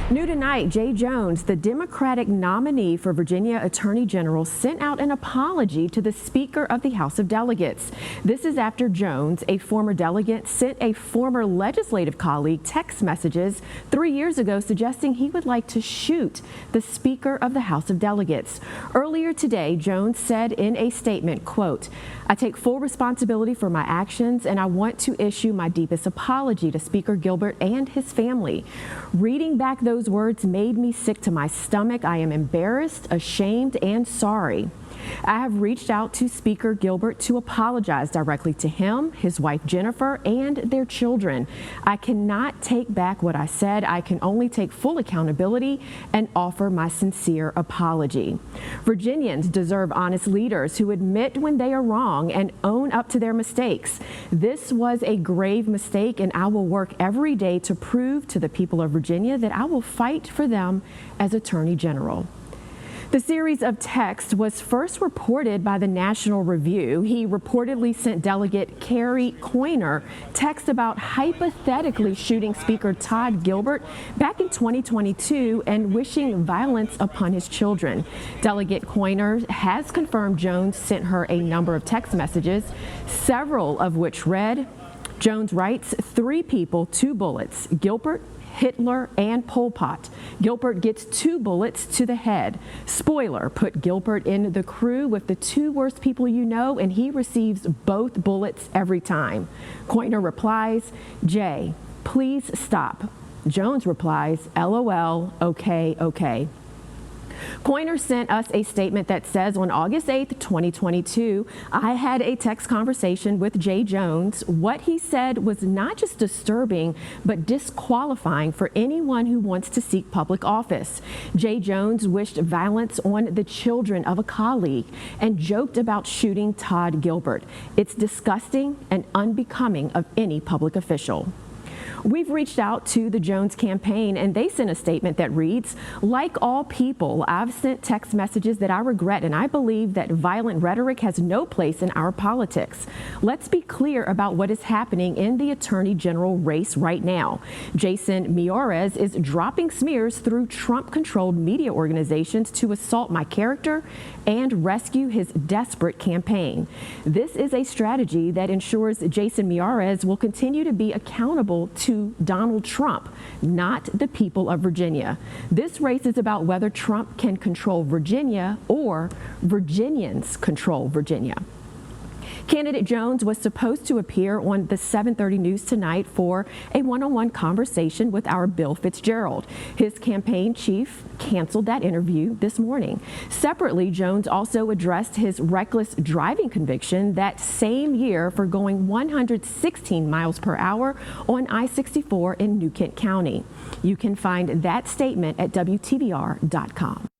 New tonight, Jay Jones, the Democratic nominee for Virginia Attorney General, sent out an apology to the Speaker of the House of Delegates. This is after Jones, a former delegate, sent a former legislative colleague text messages 3 years ago suggesting he would like to shoot the Speaker of the House of Delegates. Earlier today, Jones said in a statement, quote, "I take full responsibility for my actions and I want to issue my deepest apology to Speaker Gilbert and his family. Reading back those words made me sick to my stomach. I am embarrassed, ashamed, and sorry. I have reached out to Speaker Gilbert to apologize directly to him, his wife Jennifer, and their children. I cannot take back what I said. I can only take full accountability and offer my sincere apology." Virginians deserve honest leaders who admit when they are wrong and own up to their mistakes. This was a grave mistake, and I will work every day to prove to the people of Virginia that I will fight for them as Attorney General. The series of texts was first reported by the National Review. He reportedly sent Delegate Kerry Coyner text about hypothetically shooting Speaker Todd Gilbert back in 2022 and wishing violence upon his children. Delegate Coyner has confirmed Jones sent her a number of text messages, several of which read, Jones writes, 3 people, 2 bullets, Gilbert, Hitler, and Pol Pot. Gilbert gets 2 bullets to the head. Spoiler, put Gilbert in the crew with the 2 worst people you know, and he receives both bullets every time. Coyner replies, Jay, please stop. Jones replies, LOL, okay, okay. Coyner sent us a statement that says on August 8th, 2022, I had a text conversation with Jay Jones. What he said was not just disturbing, but disqualifying for anyone who wants to seek public office. Jay Jones wished violence on the children of a colleague and joked about shooting Todd Gilbert. It's disgusting and unbecoming of any public official. We've reached out to the Jones campaign and they sent a statement that reads, like all people, I've sent text messages that I regret and I believe that violent rhetoric has no place in our politics. Let's be clear about what is happening in the Attorney General race right now. Jason Miyares is dropping smears through Trump-controlled media organizations to assault my character and rescue his desperate campaign. This is a strategy that ensures Jason Miyares will continue to be accountable to Donald Trump, not the people of Virginia. This race is about whether Trump can control Virginia or Virginians control Virginia. Candidate Jones was supposed to appear on the 7:30 news tonight for a one-on-one conversation with our Bill Fitzgerald. His campaign chief canceled that interview this morning. Separately, Jones also addressed his reckless driving conviction that same year for going 116 miles per hour on I-64 in New Kent County. You can find that statement at WTBR.com.